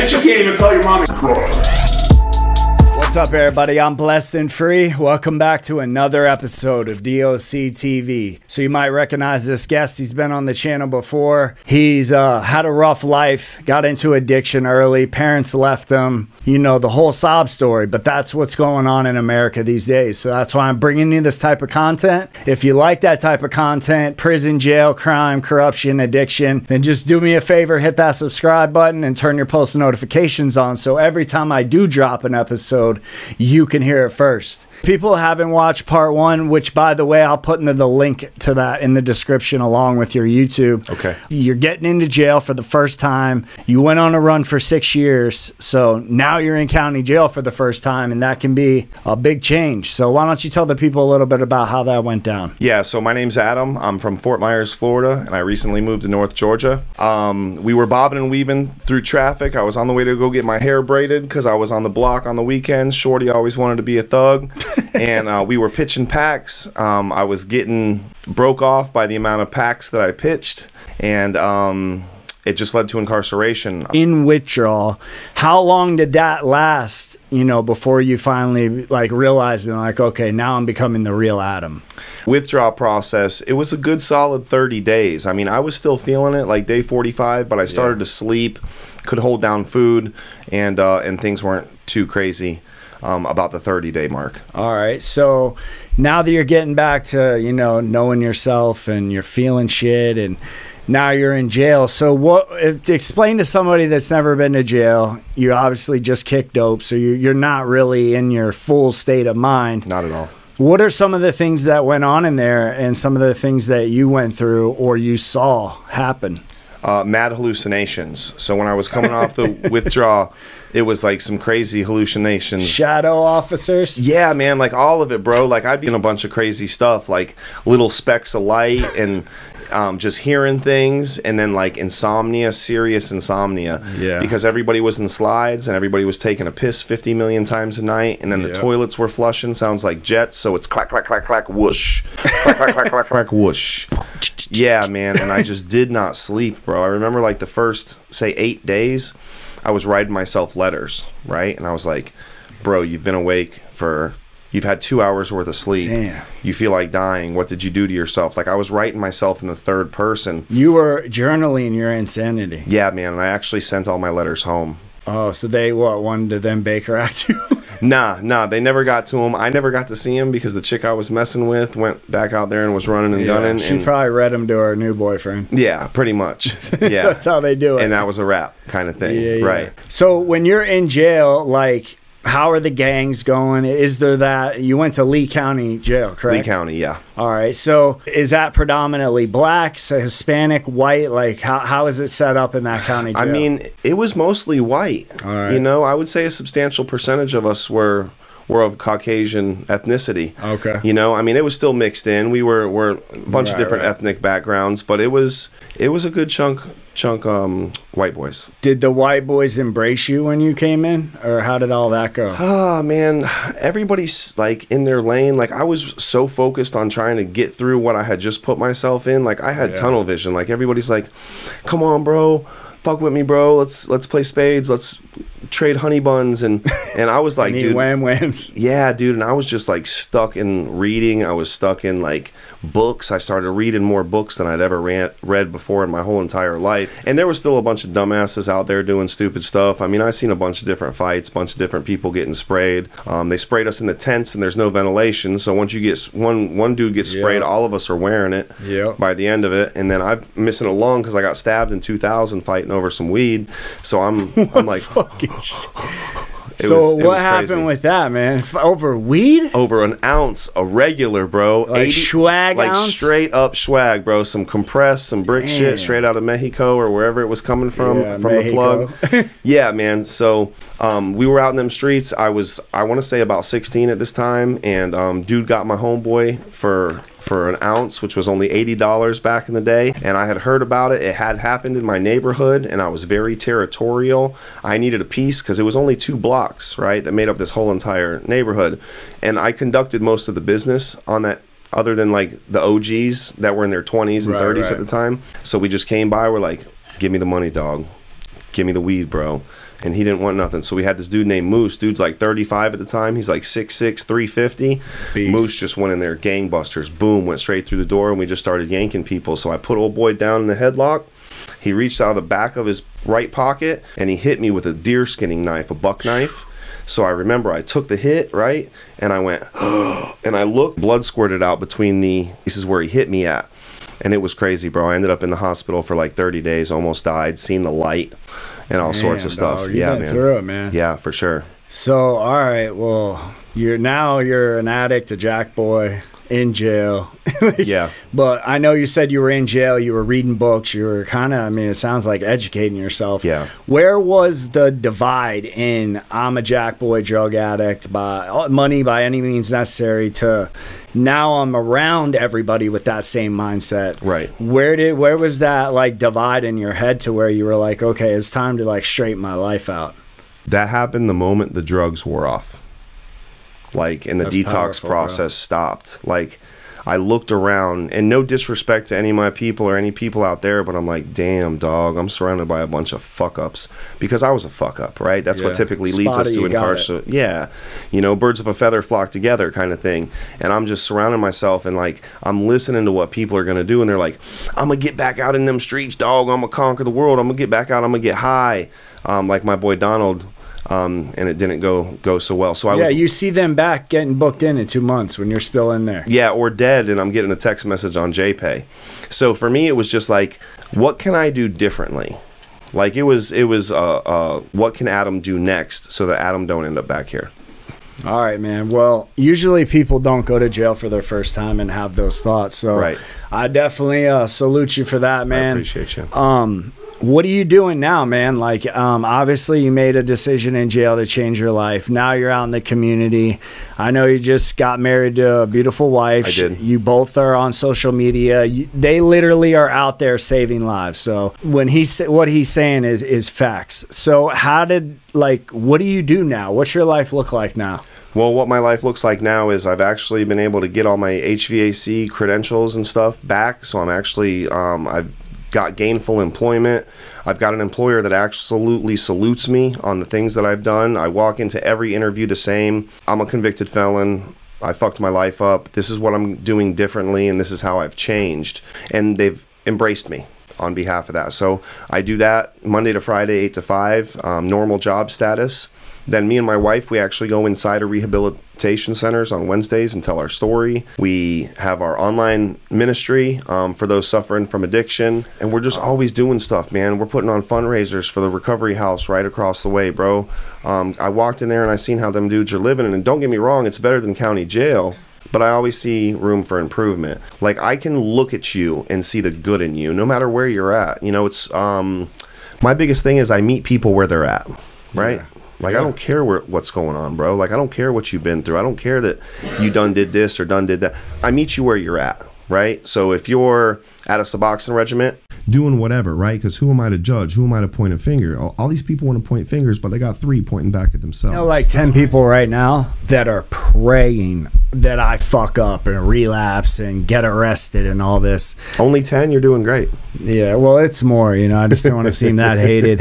Bitch, you can't even call your mom. What's up, everybody? I'm Blessed and Free. Welcome back to another episode of DOC TV. So you might recognize this guest. He's been on the channel before. He's had a rough life, got into addiction early. Parents left him. You know, the whole sob story, but that's what's going on in America these days. So that's why I'm bringing you this type of content. If you like that type of content, prison, jail, crime, corruption, addiction, then just do me a favor, hit that subscribe button and turn your post notifications on so every time I do drop an episode, you can hear it first. People haven't watched part one, which, by the way, I'll put in the link to that in the description along with your YouTube. Okay. You're getting into jail for the first time. You went on a run for 6 years, so now you're in county jail for the first time, and that can be a big change. So why don't you tell the people a little bit about how that went down? Yeah, so my name's Adam. I'm from Fort Myers, Florida, and I recently moved to North Georgia. We were bobbing and weaving through traffic. I was on the way to go get my hair braided because I was on the block on the weekends. Shorty always wanted to be a thug. And we were pitching packs. I was getting broke off by the amount of packs that I pitched, and it just led to incarceration. In withdrawal, how long did that last, you know, before you finally like realized and like, okay, now I'm becoming the real Adam? Withdrawal process, it was a good solid 30 days. I mean, I was still feeling it like day 45, but I started to sleep, could hold down food, and things weren't too crazy about the 30-day mark. All right, so now that you're getting back to, you know, knowing yourself and you're feeling shit and now you're in jail. So explain to somebody that's never been to jail, you obviously just kicked dope, so you're not really in your full state of mind. Not at all. What are some of the things that went on in there and some of the things that you went through or you saw happen? Mad hallucinations. So when I was coming off the withdrawal, it was like some crazy hallucinations. Shadow officers? Yeah, man, like all of it, bro. Like I'd be in a bunch of crazy stuff, like little specks of light and just hearing things, and then like insomnia, serious insomnia. Yeah. Because everybody was in slides and everybody was taking a piss 50 million times a night, and then the toilets were flushing, sounds like jets, so it's clack, clack, clack, clack, whoosh. Clack, clack, clack, clack, clack, whoosh. Yeah, man, and I just did not sleep, bro. I remember like the first, say, 8 days, I was writing myself letters, right? And I was like, bro, you've been awake for, you've had 2 hours worth of sleep. Damn. You feel like dying. What did you do to yourself? Like I was writing myself in the third person. You were journaling your insanity. Yeah, man, and I actually sent all my letters home. Oh, so they, what, wanted to then Baker Act you? Nah, they never got to him. I never got to see him because the chick I was messing with went back out there and was running and gunning. She probably read him to her new boyfriend. Yeah, pretty much. Yeah. That's how they do it. And that was a wrap kind of thing, right? So when you're in jail, like, how are the gangs going? Is there that? You went to Lee County Jail, correct? Lee County, yeah. All right. So is that predominantly blacks, Hispanic, white? Like, how is it set up in that county jail? I mean, it was mostly white. All right. You know, I would say a substantial percentage of us were of Caucasian ethnicity. Okay. You know, I mean, it was still mixed in. We were a bunch of different ethnic backgrounds, but it was a good chunk white boys. Did the white boys embrace you when you came in, or how did all that go? Oh, man, everybody's like in their lane. Like I was so focused on trying to get through what I had just put myself in. Like I had tunnel vision. Like everybody's like, come on, bro. Fuck with me, bro. Let's play spades. Let's trade honey buns. And I was like, dude, wham whams. Yeah, dude. And I was just like stuck in reading. I was stuck in like books. I started reading more books than I'd ever read before in my whole entire life. And there was still a bunch of dumbasses out there doing stupid stuff. I mean, I seen a bunch of different fights, a bunch of different people getting sprayed. They sprayed us in the tents, and there's no ventilation. So once you get one dude gets sprayed, all of us are wearing it by the end of it. And then I'm missing a lung because I got stabbed in 2000 fighting over some weed. So I'm like, So what happened with that, man? Over weed? Over an ounce of regular, bro. Like 80, swag like ounce? Straight up swag, bro. Some compressed, some brick shit straight out of Mexico or wherever it was coming from the plug. Yeah, man. So we were out in them streets. I want to say about 16 at this time, and dude got my homeboy for an ounce, which was only $80 back in the day, and I had heard about it. It had happened in my neighborhood, and I was very territorial. I needed a piece because it was only 2 blocks, right, that made up this whole entire neighborhood, and I conducted most of the business on that, other than like the OGs that were in their 20s and 30s at the time. So we just came by, we're like, give me the money, dog. give me the weed, bro. And he didn't want nothing. So we had this dude named Moose. Dude's like 35 at the time. He's like 6'6", 350. Beast. Moose just went in there, gangbusters. Boom, went straight through the door, and we just started yanking people. So I put old boy down in the headlock. He reached out of the back of his right pocket, and he hit me with a deer skinning knife, a buck knife. So I remember I took the hit, right? And I went, and I looked, blood squirted out between this is where he hit me at. And it was crazy, bro. I ended up in the hospital for like 30 days, almost died, seen the light and all sorts of stuff. Dog, yeah, man. Through it, man. Yeah, for sure. So, all right, well, you're an addict, a jack boy, in jail. Yeah. But I know you said you were in jail, you were reading books, you were kind of, I mean, it sounds like educating yourself. Yeah. Where was the divide in I'm a jack boy, drug addict, by money by any means necessary, to now I'm around everybody with that same mindset? Right. Where was that like divide in your head to where you were like, okay, it's time to like straighten my life out? That happened the moment the drugs wore off. Like, and the That's detox powerful, process stopped. Like, I looked around, and no disrespect to any of my people or any people out there, but I'm like, damn, dog, I'm surrounded by a bunch of fuck-ups. Because I was a fuck-up, right? That's what typically leads us to incarceration. Yeah. You know, birds of a feather flock together kind of thing. And I'm just surrounding myself, and, like, I'm listening to what people are going to do, and they're like, I'm going to get back out in them streets, dog. I'm going to conquer the world. I'm going to get back out. I'm going to get high. Like my boy Donald. And it didn't go so well. So you see them back getting booked in 2 months when you're still in there. Yeah, or dead, and I'm getting a text message on JPay. So for me, it was just like, what can I do differently? Like it was what can Adam do next so that Adam don't end up back here? All right, man. Well, usually people don't go to jail for their first time and have those thoughts. So right. I definitely salute you for that, man. I appreciate you. What are you doing now, man? Like, obviously you made a decision in jail to change your life. Now you're out in the community. I know you just got married to a beautiful wife. I did. You both are on social media. They literally are out there saving lives. So when what he's saying is facts. So what do you do now? What's your life look like now? Well, what my life looks like now is I've actually been able to get all my HVAC credentials and stuff back. So I'm actually, I've got gainful employment. I've got an employer that absolutely salutes me on the things that I've done. I walk into every interview the same. I'm a convicted felon. I fucked my life up. This is what I'm doing differently, and this is how I've changed. And they've embraced me on behalf of that. So I do that Monday to Friday, 8 to 5, normal job status. Then me and my wife, we actually go inside of rehabilitation centers on Wednesdays and tell our story. We have our online ministry for those suffering from addiction. And we're just always doing stuff, man. We're putting on fundraisers for the recovery house right across the way, bro. I walked in there and I seen how them dudes are living. And don't get me wrong, it's better than county jail. But I always see room for improvement. Like, I can look at you and see the good in you, no matter where you're at. You know, it's my biggest thing is I meet people where they're at, right? Yeah. Like, I don't care what's going on, bro. Like, I don't care what you've been through. I don't care that you done did this or done did that. I meet you where you're at, right? So if you're at a Suboxone regiment, doing whatever, right? Because who am I to judge? Who am I to point a finger? All these people want to point fingers, but they got 3 pointing back at themselves. You know, like 10 people right now that are praying that I fuck up and relapse and get arrested and all this. Only 10? You're doing great. Yeah, well, it's more, you know. I just don't want to seem that hated.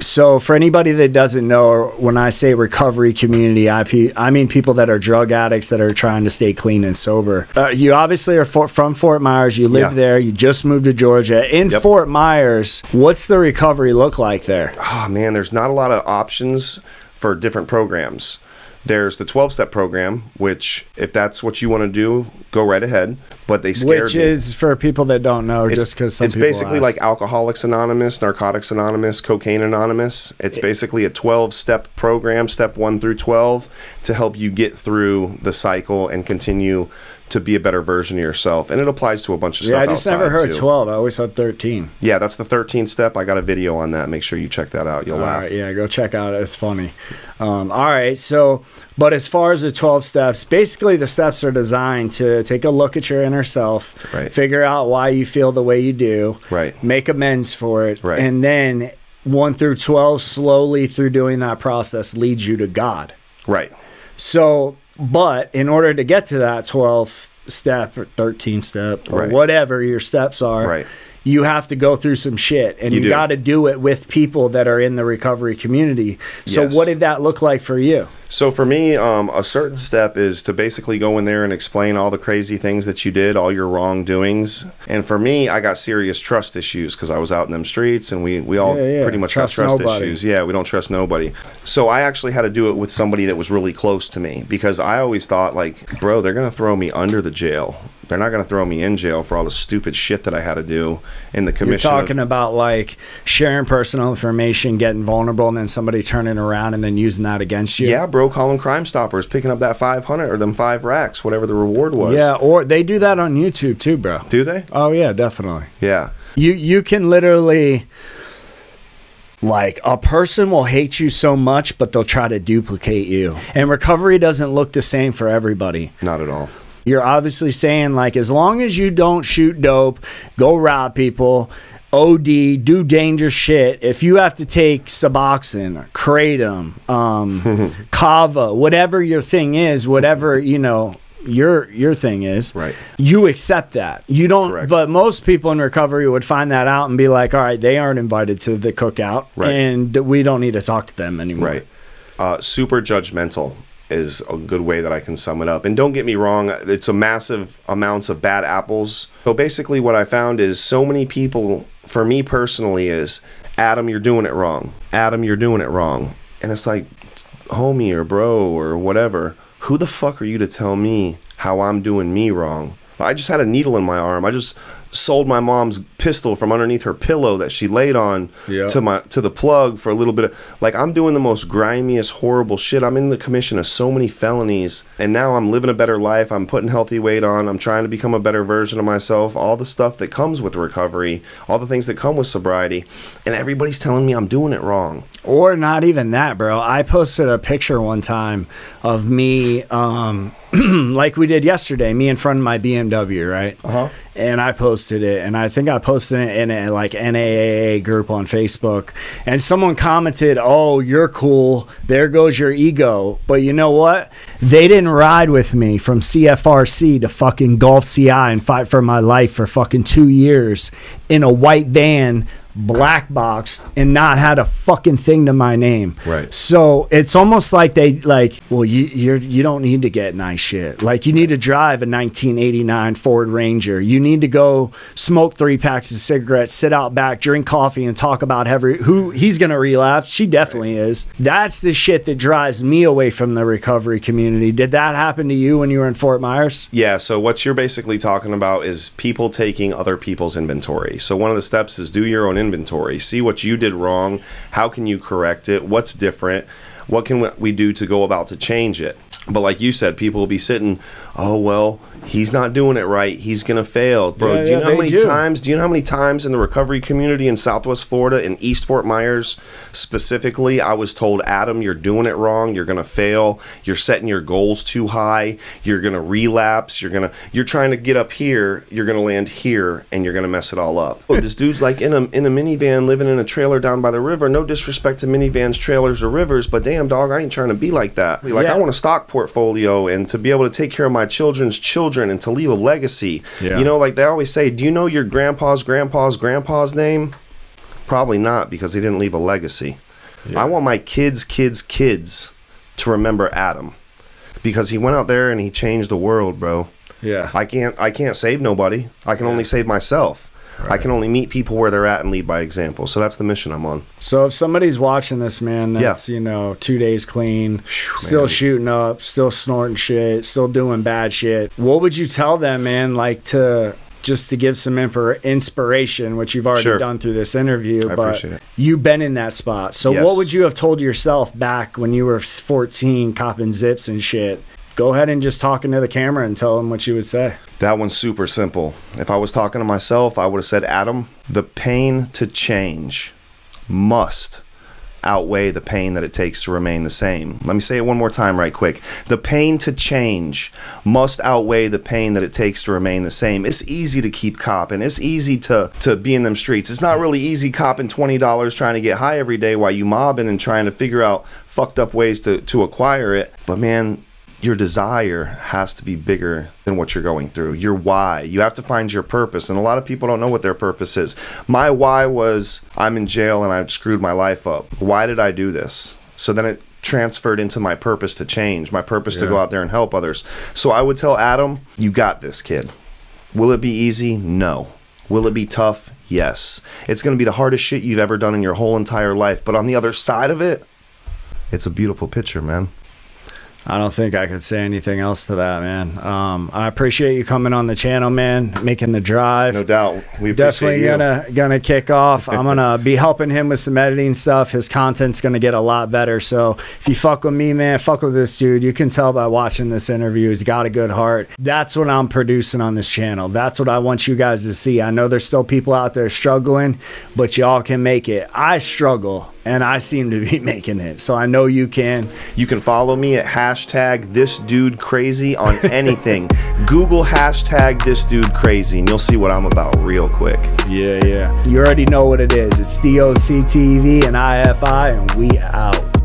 So for anybody that doesn't know, when I say recovery community, I mean people that are drug addicts that are trying to stay clean and sober. You obviously are from Fort Myers. You live there. You just moved to Georgia. In Fort Myers, what's the recovery look like there? Oh, man, there's not a lot of options for different programs. There's the 12-step program, which if that's what you want to do, go right ahead. But they scared me. Which is, for people that don't know, just because some people It's basically like Alcoholics Anonymous, Narcotics Anonymous, Cocaine Anonymous. It's basically a 12-step program, step 1 through 12, to help you get through the cycle and continue to be a better version of yourself. And it applies to a bunch of stuff. I just never heard 12. I always heard 13. Yeah, that's the 13th step. I got a video on that. Make sure you check that out. You'll laugh. Right, yeah, go check out it. It's funny. All right, so, but as far as the 12 steps, basically the steps are designed to take a look at your inner self, figure out why you feel the way you do, make amends for it, and then 1 through 12, slowly through doing that process, leads you to God. Right. So, but in order to get to that 12th step or 13th step or whatever your steps are, you have to go through some shit, and you got to do it with people that are in the recovery community. So what did that look like for you? So for me, a certain step is to basically go in there and explain all the crazy things that you did, all your wrongdoings. And for me, I got serious trust issues because I was out in them streets, and we all pretty much got trust issues. Yeah, we don't trust nobody. So I actually had to do it with somebody that was really close to me, because I always thought, like, bro, they're going to throw me under the jail. They're not going to throw me in jail for all the stupid shit that I had to do in the commission. You're talking about like sharing personal information, getting vulnerable, and then somebody turning around and then using that against you. Yeah, bro, calling Crime Stoppers, picking up that 500 or them 5 racks, whatever the reward was. Yeah, or they do that on YouTube too, bro. Do they? Oh yeah, definitely. Yeah. You can literally, like, a person will hate you so much, but they'll try to duplicate you. And recovery doesn't look the same for everybody. Not at all. You're obviously saying, like, as long as you don't shoot dope, go rob people, OD, do dangerous shit. If you have to take Suboxone, Kratom, Kava, whatever your thing is, whatever, you know, your thing is, right, you accept that. You don't. Correct. But most people in recovery would find that out and be like, all right, they aren't invited to the cookout, right, and we don't need to talk to them anymore. Right. Super judgmental is a good way that I can sum it up. And don't get me wrong, it's a massive amounts of bad apples. So basically what I found is so many people, for me personally, is, Adam, you're doing it wrong. Adam, you're doing it wrong. And it's like, homie or bro or whatever, who the fuck are you to tell me how I'm doing me wrong? I just had a needle in my arm. I just sold my mom's pistol from underneath her pillow that she laid on to the plug for a little bit of, like, I'm doing the most grimiest, horrible shit. I'm in the commission of so many felonies, and now I'm living a better life. I'm putting healthy weight on. I'm trying to become a better version of myself. All the stuff that comes with recovery, all the things that come with sobriety, and everybody's telling me I'm doing it wrong. Or not even that, bro. I posted a picture one time of me, like we did yesterday, me in front of my BMW, right? And I posted it, and I think I posted it in a like NAAA group on Facebook, and someone commented, oh, you're cool, there goes your ego. But you know what? They didn't ride with me from CFRC to fucking Gulf CI and fight for my life for fucking 2 years in a white van, black boxed, and not had a fucking thing to my name. Right. So it's almost like they like, well, you don't need to get nice shit. Like, you need to drive a 1989 Ford Ranger. You need to go smoke 3 packs of cigarettes, sit out back, drink coffee, and talk about who he's gonna relapse. She definitely is. That's the shit that drives me away from the recovery community. Did that happen to you when you were in Fort Myers? Yeah. So what you're basically talking about is people taking other people's inventory. So one of the steps is do your own inventory. See what you did wrong. How can you correct it? What's different? What can we do to go about to change it? But like you said, people will be sitting, oh, well, he's not doing it right. He's going to fail. Bro, do you know how many times? Do you know how many times in the recovery community in Southwest Florida, in East Fort Myers specifically, I was told, Adam, you're doing it wrong. You're going to fail. You're setting your goals too high. You're going to relapse. You're trying to get up here. You're going to land here, and you're going to mess it all up. Oh, this dude's like in a minivan living in a trailer down by the river. No disrespect to minivans, trailers, or rivers, but damn, dog, I ain't trying to be like that. Like, I want a stock portfolio and to be able to take care of my children's children and to leave a legacy. You know, like they always say, do you know your grandpa's name? Probably not, because he didn't leave a legacy. I want my kids' to remember Adam, because he went out there and he changed the world, bro. I can't save nobody. I can only save myself. I can only meet people where they're at and lead by example. So that's the mission I'm on. So if somebody's watching this, man, that's, you know, 2 days clean, still shooting up, still snorting shit, still doing bad shit, what would you tell them, man, like to give some inspiration, which you've already done through this interview, but you've been in that spot. So what would you have told yourself back when you were 14 copping zips and shit? Go ahead and just talk into the camera and tell them what you would say. That one's super simple. If I was talking to myself, I would have said, Adam, the pain to change must outweigh the pain that it takes to remain the same. Let me say it one more time right quick. The pain to change must outweigh the pain that it takes to remain the same. It's easy to keep copping. It's easy to be in them streets. It's not really easy copping $20 trying to get high every day while you mobbing and trying to figure out fucked up ways to acquire it. But man, your desire has to be bigger than what you're going through. Your why. You have to find your purpose. And a lot of people don't know what their purpose is. My why was, I'm in jail and I've screwed my life up. Why did I do this? So then it transferred into my purpose to change, my purpose to go out there and help others. So I would tell Adam, you got this, kid. Will it be easy? No. Will it be tough? Yes. It's going to be the hardest shit you've ever done in your whole entire life. But on the other side of it, it's a beautiful picture, man. I don't think I could say anything else to that, man. I appreciate you coming on the channel, man, making the drive. No doubt. We appreciate definitely gonna kick off. I'm gonna be helping him with some editing stuff. His content's gonna get a lot better. So if you fuck with me, man, fuck with this dude. You can tell by watching this interview, he's got a good heart. That's what I'm producing on this channel. That's what I want you guys to see. I know there's still people out there struggling, but y'all can make it. I struggle, and I seem to be making it. So I know you can. You can follow me at #ThisDudeCrazy on anything. Google #ThisDudeCrazy and you'll see what I'm about real quick. Yeah. You already know what it is. It's DOC TV and IFI, and we out.